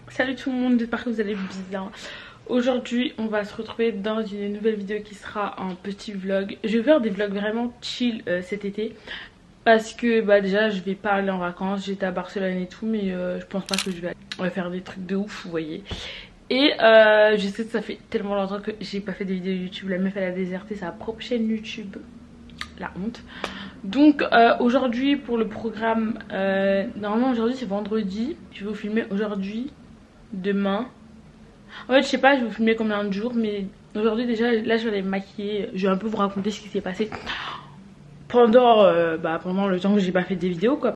Salut tout le monde, j'espère que vous allez bien. Aujourd'hui on va se retrouver dans une nouvelle vidéo qui sera un petit vlog. Je vais faire des vlogs vraiment chill cet été. Parce que déjà je vais pas aller en vacances, j'étais à Barcelone et tout, mais je pense pas que je vais faire des trucs de ouf, vous voyez. Et je sais que ça fait tellement longtemps que j'ai pas fait des vidéos YouTube. La meuf elle a déserté sa propre chaîne YouTube, la honte. Donc aujourd'hui pour le programme, normalement aujourd'hui c'est vendredi. Je vais vous filmer aujourd'hui, demain. En fait je sais pas je vais vous filmer combien de jours, mais aujourd'hui déjà là je vais aller me maquiller. Je vais un peu vous raconter ce qui s'est passé pendant le temps que j'ai pas fait des vidéos quoi.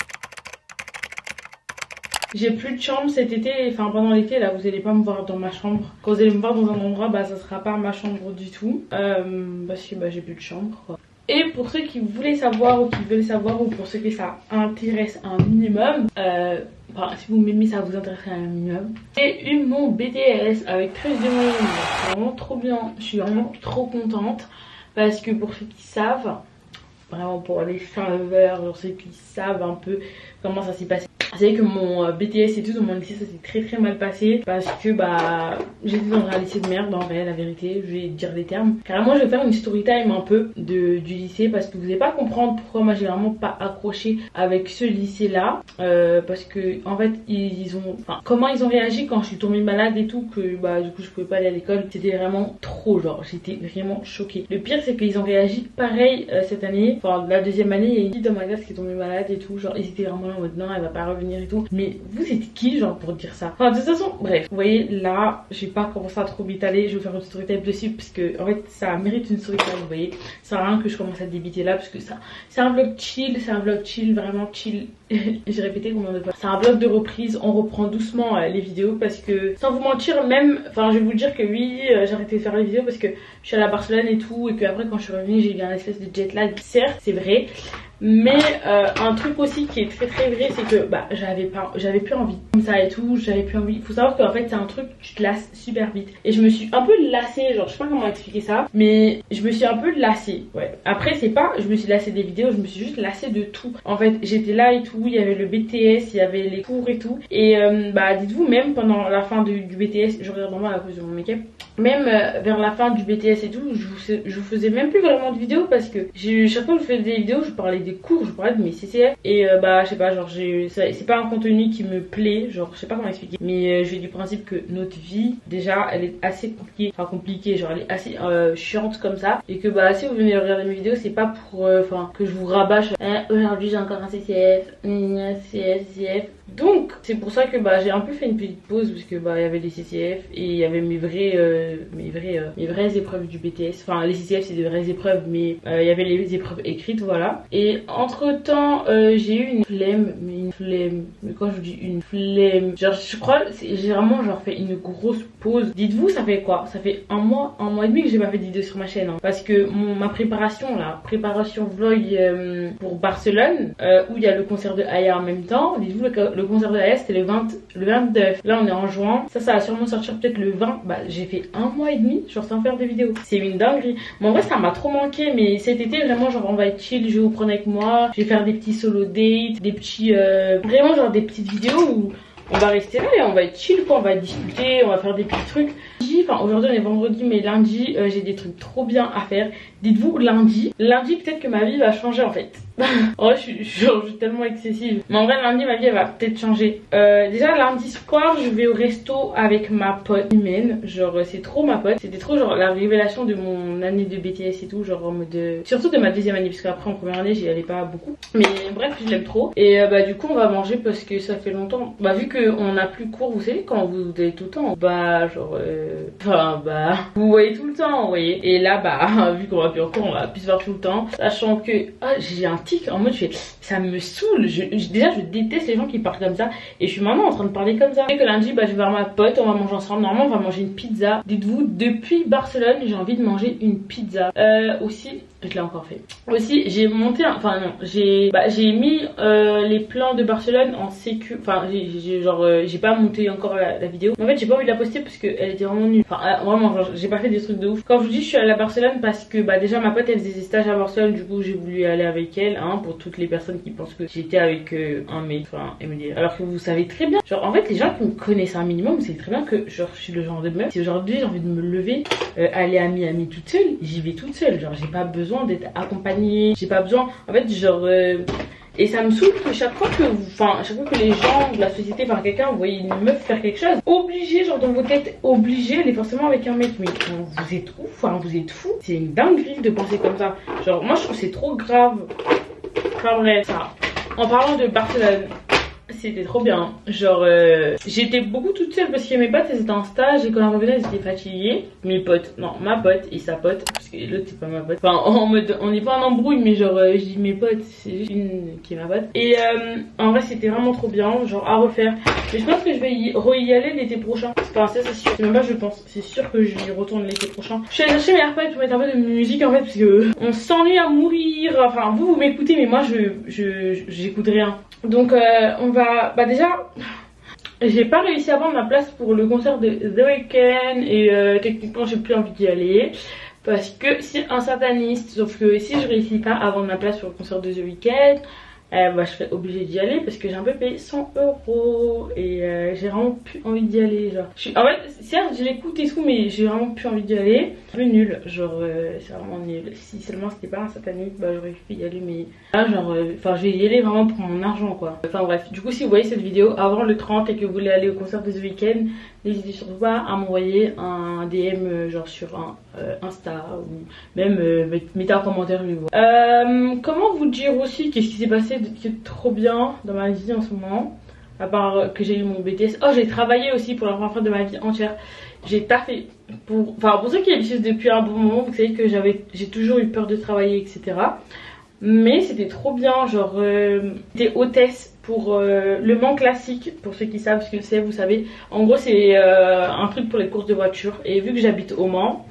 J'ai plus de chambre cet été, enfin pendant l'été là vous allez pas me voir dans ma chambre. Quand vous allez me voir dans un endroit ça sera pas ma chambre du tout, parce que j'ai plus de chambre quoi. Et pour ceux qui voulaient savoir ou qui veulent savoir, ou pour ceux que ça intéresse un minimum, si vous m'aimez ça vous intéresse un minimum, j'ai eu mon BTS avec 13 de moyenne. C'est vraiment trop bien, je suis vraiment trop contente. Parce que pour ceux qui savent, vraiment pour les faveurs, ceux qui savent un peu comment ça s'est passé. C'est vrai que mon BTS et tout dans mon lycée ça s'est très mal passé. Parce que j'étais dans un lycée de merde en vrai, la vérité, je vais dire les termes. Carrément je vais faire une story time un peu du lycée. Parce que vous n'allez pas comprendre pourquoi moi j'ai vraiment pas accroché avec ce lycée là. Parce que en fait comment ils ont réagi quand je suis tombée malade et tout. Que du coup je pouvais pas aller à l'école. C'était vraiment trop genre, j'étais vraiment choquée. Le pire c'est qu'ils ont réagi pareil cette année. Enfin la deuxième année il y a une fille dans ma classe qui est tombée malade et tout. Genre ils étaient vraiment en mode non elle va pas revenir et tout. Mais vous êtes qui genre pour dire ça? Enfin de toute façon bref, vous voyez là j'ai pas commencé à trop m'étaler. Je vais faire une story time dessus parce que en fait ça mérite une story time, vous voyez. Ça sert à rien que je commence à débiter là parce que ça c'est un vlog chill, vraiment chill. J'ai répété combien de fois. C'est un vlog de reprise, on reprend doucement les vidéos parce que sans vous mentir même, enfin je vais vous dire que oui j'ai arrêté de faire les vidéos parce que je suis allée à Barcelone et tout, et que après quand je suis revenue j'ai eu un espèce de jet lag. Certes c'est vrai, mais un truc aussi qui est très vrai c'est que j'avais plus envie comme ça et tout, j'avais plus envie. Faut savoir qu'en fait c'est un truc tu te lasses super vite et je me suis un peu lassée, genre je sais pas comment expliquer ça, mais je me suis un peu lassée. Ouais, après c'est pas je me suis lassée des vidéos, je me suis juste lassée de tout. En fait j'étais là et tout, il y avait le BTS, il y avait les cours et tout, et dites-vous même pendant la fin du BTS, je regarde normal à cause de mon make-up, même vers la fin du BTS et tout, je vous faisais même plus vraiment de vidéos parce que chaque fois que je faisais des vidéos je parlais des cours, je parlais de mes CCF et je sais pas, genre c'est pas un contenu qui me plaît, genre je sais pas comment expliquer, mais je vais du principe que notre vie déjà elle est assez compliquée, genre elle est assez chiante comme ça, et que si vous venez regarder mes vidéos c'est pas pour que je vous rabâche aujourd'hui j'ai encore un CCF, CCF. Donc c'est pour ça que j'ai un peu fait une petite pause parce que il y avait les CCF et il y avait mes vraies épreuves du BTS. Enfin les CCF c'est des vraies épreuves, mais il y avait les épreuves écrites, voilà. Et entre temps j'ai eu une flemme, mais quand je vous dis une flemme, genre je crois j'ai vraiment fait une grosse pause. Dites-vous ça fait quoi? Ça fait un mois et demi que j'ai pas fait de vidéo sur ma chaîne, hein. Parce que ma préparation vlog pour Barcelone où il y a le concert de Aya en même temps. Dites-vous le concert de Aya c'était le 29. Là on est en juin, ça va sûrement sortir peut-être le 20. J'ai fait un mois et demi genre sans faire de vidéo, c'est une dinguerie. Mais en vrai ça m'a trop manqué, mais cet été vraiment on va être chill, je vais vous prendre avec moi, je vais faire des petits solo dates, des petits vraiment des petites vidéos où on va rester là et on va être chill quoi, on va discuter, on va faire des petits trucs. Aujourd'hui on est vendredi, mais lundi j'ai des trucs trop bien à faire. Dites-vous lundi peut-être que ma vie va changer en fait. En vrai je suis tellement excessive, mais en vrai lundi ma vie elle va peut-être changer. Déjà lundi soir je vais au resto avec ma pote humaine, genre c'est trop ma pote, c'était trop genre la révélation de mon année de BTS et tout, genre en mode surtout de ma deuxième année, parce qu'après en première année j'y allais pas beaucoup, mais bref je l'aime trop. Et du coup on va manger parce que ça fait longtemps, vu qu'on a plus cours, vous savez quand vous allez tout le temps vous voyez tout le temps, vous voyez. Et là vu qu'on va plus en cours on va plus se voir tout le temps, sachant que j'ai un tic en mode ça me saoule, déjà je déteste les gens qui parlent comme ça, et je suis maintenant en train de parler comme ça. Et que lundi je vais voir ma pote, on va manger ensemble, normalement on va manger une pizza. Dites-vous depuis Barcelone j'ai envie de manger une pizza. Aussi je l'ai encore fait. Aussi j'ai monté j'ai mis les plans de Barcelone en sécu, j'ai pas monté encore la vidéo. En fait j'ai pas envie de la poster parce qu'elle était vraiment nulle. Vraiment j'ai pas fait des trucs de ouf. Quand je vous dis je suis allée à Barcelone parce que déjà ma pote elle faisait des stages à Barcelone, du coup j'ai voulu aller avec elle. rappelle, hein, pour toutes les personnes qui pensent que j'étais avec un mec, enfin MDR, alors que vous savez très bien, genre en fait les gens qui me connaissent un minimum, vous savez très bien que genre je suis le genre de meuf, si aujourd'hui j'ai envie de me lever, aller à Miami toute seule, j'y vais toute seule, genre j'ai pas besoin d'être accompagnée, j'ai pas besoin, en fait genre et ça me saoule que chaque fois que chaque fois que les gens de la société, enfin quelqu'un, vous voyez une meuf faire quelque chose, obligé, genre dans vos têtes, obligé, elle est forcément avec un mec. Mais vous êtes ouf, enfin vous êtes fous. C'est une dinguerie de penser comme ça. Genre moi je trouve c'est trop grave. Enfin bref, ça. En parlant de Barcelone, c'était trop bien. Genre j'étais beaucoup toute seule parce que mes potes elles étaient en stage et quand elles revenaient elles étaient fatiguées. Mes potes, non ma pote et sa pote, parce que l'autre c'est pas ma pote. Enfin en mode on n'est pas en embrouille mais genre je dis mes potes, c'est juste une qui est ma pote. Et en vrai c'était vraiment trop bien, genre à refaire. Mais je pense que je vais y aller l'été prochain. Enfin ça c'est sûr, c'est même pas je pense, c'est sûr que j'y retourne l'été prochain. Je suis allée chercher mes AirPods pour mettre un peu de musique en fait parce que on s'ennuie à mourir. Enfin vous m'écoutez mais moi j'écoute rien. Donc on va, bah déjà j'ai pas réussi à vendre ma place pour le concert de The Weeknd et techniquement j'ai plus envie d'y aller parce que c'est un sataniste, sauf que si je réussis pas à vendre ma place pour le concert de The Weeknd, bah, je serais obligée d'y aller parce que j'ai un peu payé 100 € et j'ai vraiment plus envie d'y aller. Genre, en fait, certes, je l'écoute et tout, mais j'ai vraiment plus envie d'y aller. C'est un peu nul, genre, c'est vraiment nul. Si seulement c'était pas un satanique, bah j'aurais pu y aller, mais là, genre, enfin, je vais y aller vraiment pour mon argent, quoi. Enfin, bref, du coup, si vous voyez cette vidéo avant le 30 et que vous voulez aller au concert de The Weeknd, n'hésitez surtout pas à m'envoyer un DM, genre sur un Insta ou même mettez un commentaire, je vais voir. Comment vous dire aussi qu'est-ce qui s'est passé qui est trop bien dans ma vie en ce moment, à part que j'ai eu mon BTS. Oh, j'ai travaillé aussi pour la première fois de ma vie entière. J'ai taffé pour ceux qui habitent depuis un bon moment, vous savez que j'ai toujours eu peur de travailler, etc. Mais c'était trop bien, genre j'étais hôtesse pour Le Mans classique, pour ceux qui savent ce que c'est, vous savez. En gros c'est un truc pour les courses de voiture et vu que j'habite au Mans,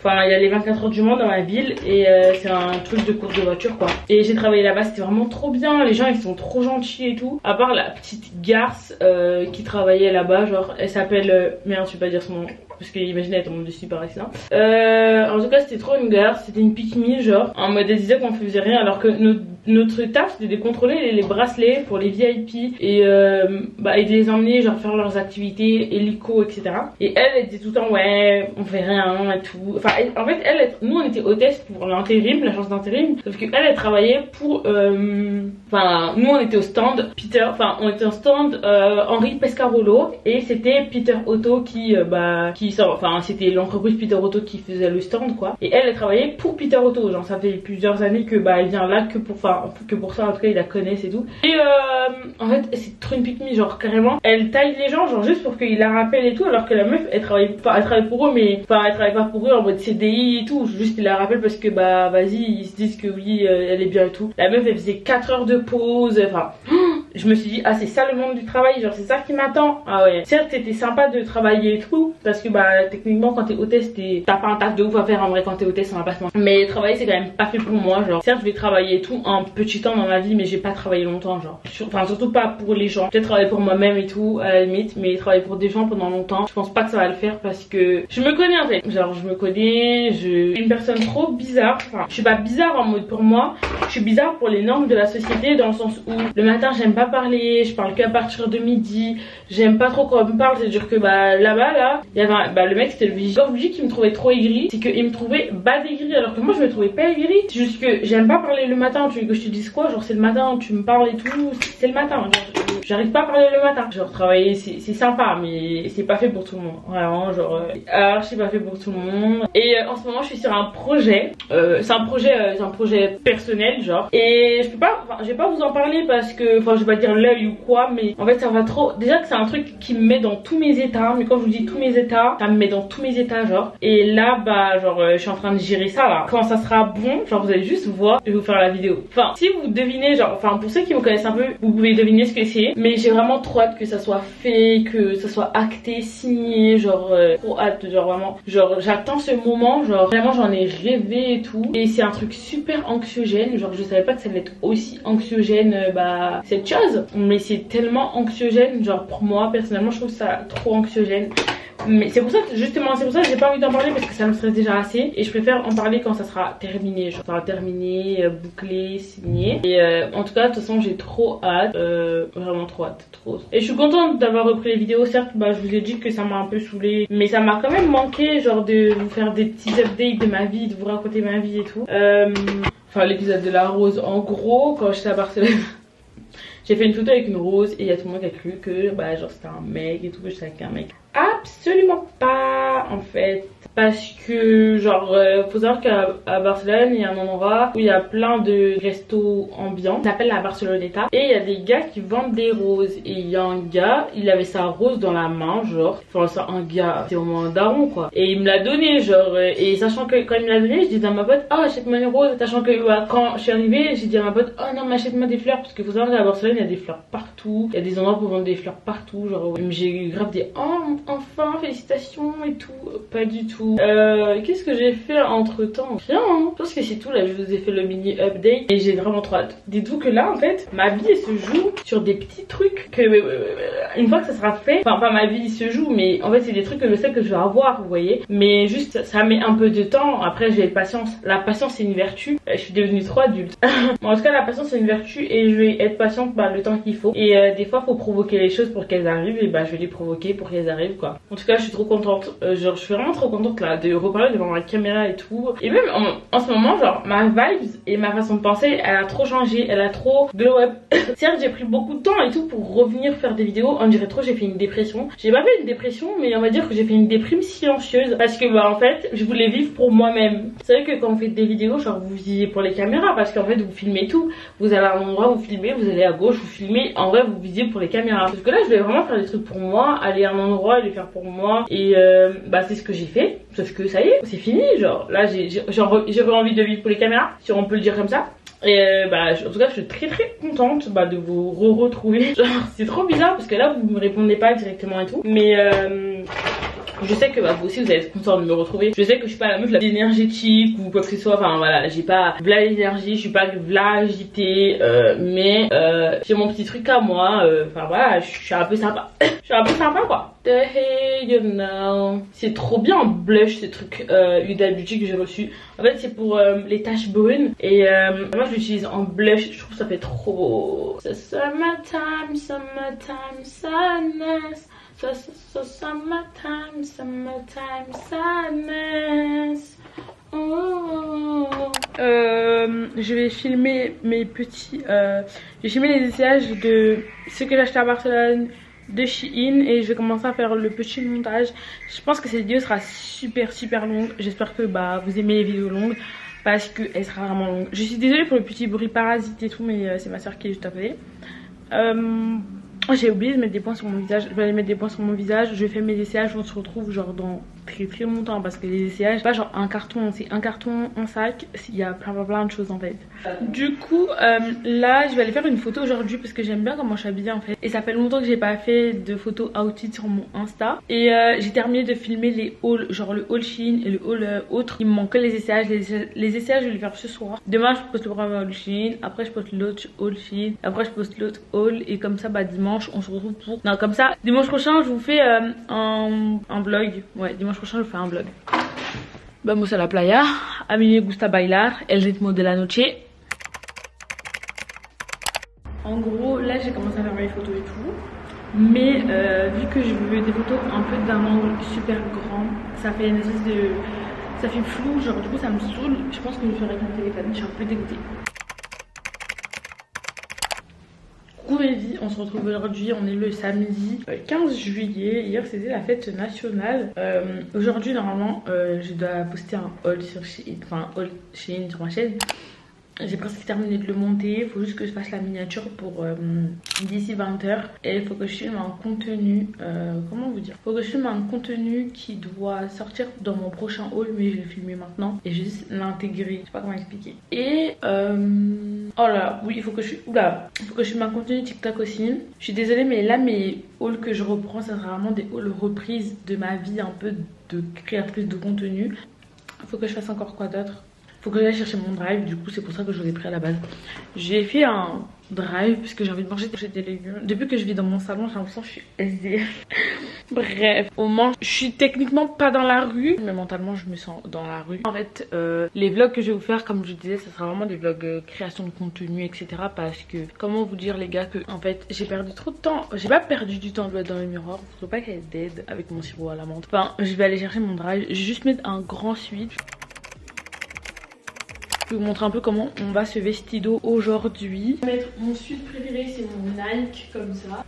enfin il y a les 24 heures du Mans dans ma ville et c'est un truc de course de voiture quoi. Et j'ai travaillé là-bas, c'était vraiment trop bien, les gens ils sont trop gentils et tout. À part la petite garce qui travaillait là-bas, genre elle s'appelle... merde je vais pas dire son nom parce que imaginez elle tombe dessus par accident. En tout cas c'était trop une garce, c'était une pique-me genre. En mode elle disait qu'on faisait rien alors que notre taf c'était de contrôler les bracelets pour les VIP et bah, et de les emmener genre faire leurs activités, hélico etc. Et elle disait tout le temps ouais on fait rien et tout. Enfin en fait nous on était hôtesse pour l'intérim, l'agence d'intérim, sauf que elle travaillait pour enfin nous on était au stand Peter, enfin on était au stand Henri Pescarolo et c'était Peter Otto qui enfin c'était l'entreprise Peter Otto qui faisait le stand quoi. Et elle travaillait pour Peter Otto, genre ça fait plusieurs années que bah elle vient là que pour ça, en tout cas ils la connaissent et tout. Et en fait c'est trop une pique-me, genre carrément elle taille les gens genre juste pour qu'ils la rappellent et tout, alors que la meuf elle travaille pour eux, mais enfin elle travaille pas pour eux en mode CDI et tout, juste ils la rappellent parce que bah vas-y ils se disent que oui elle est bien et tout. La meuf elle faisait 4 heures de pause, enfin je me suis dit ah c'est ça le monde du travail, genre c'est ça qui m'attend. Ah ouais, certes c'était sympa de travailler et tout parce que bah techniquement quand t'es hôtesse t'as pas un taf de ouf à faire en vrai quand t'es hôtesse, on va pas se mentir, mais travailler c'est quand même pas fait pour moi. Genre certes je vais travailler et tout un petit temps dans ma vie mais j'ai pas travaillé longtemps, genre enfin surtout pas pour les gens. J'ai travaillé pour moi-même et tout à la limite, mais travailler pour des gens pendant longtemps je pense pas que ça va le faire parce que je me connais en fait, genre je me connais, je suis une personne trop bizarre. Enfin je suis pas bizarre en mode pour moi, je suis bizarre pour les normes de la société dans le sens où le matin j'aime pas parler, je parle qu'à partir de midi, j'aime pas trop quand on me parle, c'est à dire que bah là-bas là il y avait le mec c'était le vigile qui me trouvait trop aigri, c'est qu'il me trouvait bas aigri alors que moi je me trouvais pas aigri, c'est juste que j'aime pas parler le matin. Tu veux que je te dise quoi, genre c'est le matin tu me parles et tout, c'est le matin, j'arrive pas à parler le matin. Genre travailler c'est sympa mais c'est pas fait pour tout le monde vraiment, genre alors c'est pas fait pour tout le monde. Et en ce moment je suis sur un projet, c'est un projet personnel genre, et je peux pas, enfin je vais pas vous en parler parce que enfin je vais pas dire l'œil ou quoi, mais en fait ça va trop, déjà que c'est un truc qui me met dans tous mes états, mais quand je vous dis tous mes états ça me met dans tous mes états genre. Et là bah genre je suis en train de gérer ça là, quand ça sera bon genre vous allez juste voir, je vais vous faire la vidéo. Enfin si vous devinez genre, enfin pour ceux qui me connaissent un peu vous pouvez deviner ce que c'est. fait. Mais j'ai vraiment trop hâte que ça soit fait, que ça soit acté, signé, genre trop hâte, genre vraiment, genre j'attends ce moment, genre vraiment j'en ai rêvé et tout. Et c'est un truc super anxiogène, genre je savais pas que ça allait être aussi anxiogène, cette chose. Mais c'est tellement anxiogène, genre pour moi personnellement je trouve ça trop anxiogène. Mais c'est pour ça que justement, c'est pour ça que j'ai pas envie d'en parler parce que ça me stresse déjà assez. Et je préfère en parler quand ça sera terminé. Genre ça sera terminé, bouclé, signé. Et en tout cas, de toute façon, j'ai trop hâte. Vraiment trop hâte. Trop. Et je suis contente d'avoir repris les vidéos. Certes, bah, je vous ai dit que ça m'a un peu saoulée. Mais ça m'a quand même manqué, genre de vous faire des petits updates de ma vie, de vous raconter ma vie et tout. Enfin, l'épisode de la rose. En gros, quand j'étais à Barcelone. J'ai fait une photo avec une rose et il y a tout le monde qui a cru que bah genre c'était un mec et tout, que j'étais avec un mec. Absolument pas en fait. Parce que genre faut savoir qu'à Barcelone il y a un endroit où il y a plein de restos ambiants, ça s'appelle la Barceloneta, et il y a des gars qui vendent des roses. Et il y a un gars, il avait sa rose dans la main, genre, enfin ça, un gars, c'est au moins un daron quoi, et il me l'a donné genre, et sachant que quand il me l'a donné, je disais à ma pote oh achète-moi une rose, sachant que bah, quand je suis arrivée j'ai dit à ma pote oh non mais achète-moi des fleurs, parce qu'il faut savoir qu'à Barcelone il y a des fleurs partout, il y a des endroits pour vendre des fleurs partout, genre j'ai eu grave des oh enfin félicitations et tout. Pas du tout. Qu'est-ce que j'ai fait entre temps? Rien hein. Je pense que c'est tout, là je vous ai fait le mini update et j'ai vraiment trop hâte. Dites-vous que là en fait ma vie elle se joue sur des petits trucs que une fois que ça sera fait, enfin pas ma vie se joue, mais en fait c'est des trucs que je sais que je vais avoir, vous voyez, mais juste ça met un peu de temps. Après j'ai patience, la patience c'est une vertu. Je suis devenue trop adulte. Bon, en tout cas la patience c'est une vertu et je vais être patiente le temps qu'il faut, et des fois faut provoquer les choses pour qu'elles arrivent, et bah je vais les provoquer pour qu'elles arrivent quoi. En tout cas je suis trop contente, genre je suis vraiment trop contente là de reparler devant ma caméra et tout, et même en ce moment genre ma vibes et ma façon de penser elle a trop changé, elle a trop glow up. Certes j'ai pris beaucoup de temps et tout pour revenir faire des vidéos, on dirait trop j'ai fait une dépression. J'ai pas fait une dépression mais on va dire que j'ai fait une déprime silencieuse, parce que bah en fait je voulais vivre pour moi-même. C'est vrai que quand vous faites des vidéos genre vous vivez pour les caméras, parce qu'en fait vous filmez tout, vous allez à un endroit vous filmez, vous allez à gauche vous filmez, en vrai vous visez pour les caméras. Parce que là je vais vraiment faire des trucs pour moi, aller à un endroit et les faire pour moi, et bah c'est ce que j'ai fait, sauf que ça y est c'est fini, genre là j'ai envie de vivre pour les caméras, si on peut le dire comme ça. Et bah en tout cas je suis très contente de vous retrouver. Genre c'est trop bizarre parce que là vous me répondez pas directement et tout, mais je sais que vous aussi vous allez être content de me retrouver. Je sais que je suis pas la meuf la énergétique ou quoi que ce soit, enfin voilà, j'ai pas v'là l'énergie, je suis pas v'là agitée, mais j'ai mon petit truc à moi, enfin voilà, je suis un peu sympa. Je suis un peu sympa quoi. The hey you know. C'est trop bien en blush ces trucs Huda Beauty que j'ai reçu. En fait c'est pour les taches brunes, et moi je l'utilise en blush, je trouve que ça fait trop beau. So summertime, summertime sadness. So summertime, summertime sadness. Oh. Je vais filmer mes petits je vais filmer les essayages de ce que j'ai acheté à Barcelone, de Shein, et je vais commencer à faire le petit montage. Je pense que cette vidéo sera super longue. J'espère que vous aimez les vidéos longues, parce qu'elle sera vraiment longue. Je suis désolée pour le petit bruit parasite et tout, mais c'est ma soeur qui est juste à côté. J'ai oublié de mettre des points sur mon visage. Je vais aller mettre des points sur mon visage. Je fais mes essayages. On se retrouve genre dans très longtemps, parce que les essayages c'est pas genre un carton, c'est un carton, un sac, il y a plein de choses en fait. Du coup là je vais aller faire une photo aujourd'hui parce que j'aime bien comment je suis habillée en fait, et ça fait longtemps que j'ai pas fait de photo outfit sur mon Insta, et j'ai terminé de filmer les hauls, genre le haul Shein et le haul autre. Il me manque que les essayages. Les essayages je vais les faire ce soir. Demain je poste le premier haul Shein, après je poste l'autre haul Shein, après je poste l'autre haul, et comme ça dimanche on se retrouve pour, non comme ça dimanche prochain je vous fais un vlog. Ouais, dimanche prochain je fais un vlog. Vamos a la playa. A mí me gusta bailar el ritmo de la noche. En gros là j'ai commencé à faire mes photos et tout, mais vu que je veux des photos un peu d'un angle super grand, ça fait une espèce de, ça fait flou, genre du coup ça me saoule. Je pense que je ferai avec mon téléphone, je suis un peu dégoûtée. Coucou les vies, on se retrouve aujourd'hui, on est le samedi 15 juillet, hier c'était la fête nationale. Aujourd'hui normalement je dois poster un haul sur Shein, enfin un haul Shein sur ma chaîne. J'ai presque terminé de le monter, il faut juste que je fasse la miniature pour d'ici 20h. Et il faut que je filme un contenu, comment vous dire, il faut que je filme un contenu qui doit sortir dans mon prochain haul, mais je vais le filmer maintenant et juste l'intégrer, je sais pas comment expliquer. Et oh là, oui, il faut que je filme un contenu TikTok aussi. Je suis désolée, mais là mes hauls que je reprends, ça sera vraiment des hauls reprises de ma vie un peu de créatrice de contenu. Il faut que je fasse encore quoi d'autre? Faut que j'aille chercher mon drive, du coup c'est pour ça que je l'ai pris à la base. J'ai fait un drive parce que j'ai envie de manger des légumes. Depuis que je vis dans mon salon, j'ai l'impression que je suis SDF. Bref, au moins je suis techniquement pas dans la rue, mais mentalement je me sens dans la rue. En fait, les vlogs que je vais vous faire, comme je disais, ça sera vraiment des vlogs création de contenu, etc. Parce que, comment vous dire les gars, que en fait j'ai perdu trop de temps. J'ai pas perdu du temps de l'eau dans le miroir, faut pas qu'elle dead avec mon sirop à la menthe. Enfin, je vais aller chercher mon drive, je vais juste mettre un grand switch. Je vais vous montrer un peu comment on va se vestido aujourd'hui. Je vais mettre mon sweat préféré, c'est mon Nike comme ça.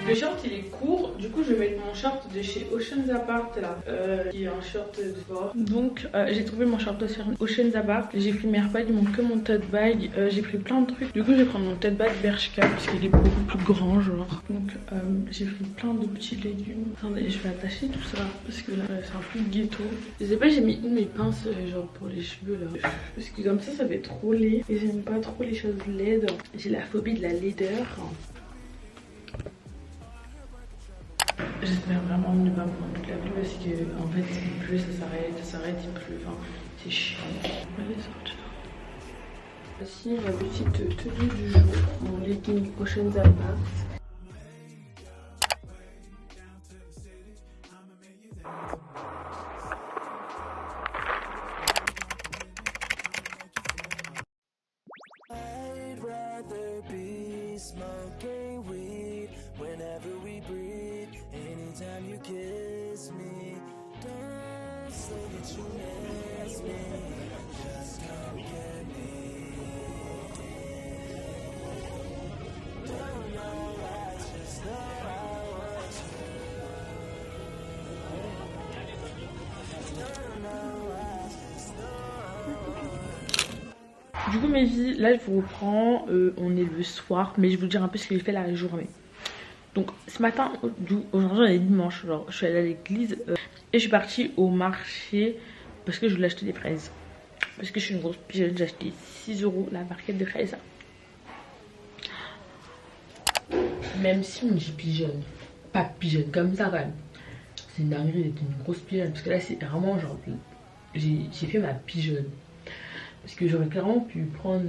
Le short il est court, du coup je vais mettre mon short de chez Oceans Apart là, qui est un short de sport. Donc j'ai trouvé mon short de chez Oceans Apart, j'ai pris mes AirPods, il manque que mon tote bag, j'ai pris plein de trucs. Du coup je vais prendre mon tote bag Bershka parce qu'il est beaucoup plus grand genre. Donc j'ai pris plein de petits légumes. Attendez, je vais attacher tout ça parce que là c'est un peu ghetto. Je sais pas, j'ai mis où mes pinces genre pour les cheveux là, parce que comme ça fait trop laid et j'aime pas trop les choses laides. J'ai la phobie de la laideur. J'espère vraiment ne pas prendre toute la pluie parce que en fait il pleut, ça s'arrête, il pleut, enfin c'est chiant. Voici la petite tenue du jour, mon legging Oceans Apart. Anytime you kiss me, don't say that you miss me, just come get me. Don't know why, just know I want you. Don't know why, just know I want you. Du coup mes filles, là je vous reprends, on est le soir, mais je vais vous dire un peu ce que j'ai fait la journée. Donc ce matin, aujourd'hui on est dimanche, genre je suis allée à l'église et je suis partie au marché parce que je voulais acheter des fraises. Parce que je suis une grosse pigeonne, j'ai acheté 6 € la barquette de fraises. Même si on dit pigeonne, pas pigeonne comme ça quand même. C'est une dinguerie d'être une grosse pigeonne parce que là c'est vraiment genre, j'ai fait ma pigeonne. Parce que j'aurais clairement pu prendre...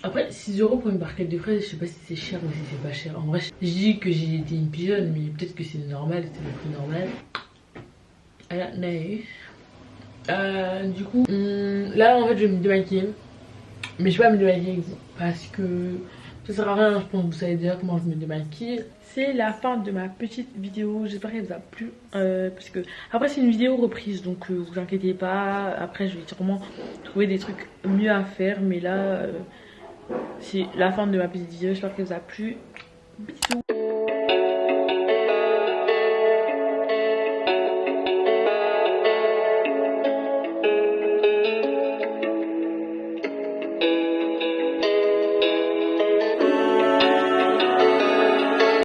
Après 6 € pour une barquette de fraises, je sais pas si c'est cher ou si c'est pas cher. En vrai je dis que j'ai été une pigeonne, mais peut-être que c'est normal, c'est le prix normal. I don't know. Du coup là en fait je vais me démaquiller. Mais je vais pas me démaquiller parce que ça sert à rien, je pense que vous savez déjà comment je me démaquille. C'est la fin de ma petite vidéo, j'espère qu'elle vous a plu. Parce que après c'est une vidéo reprise, donc vous inquiétez pas. Après je vais sûrement trouver des trucs mieux à faire, mais là... c'est la fin de ma petite vidéo, j'espère qu'elle vous a plu. Bisous.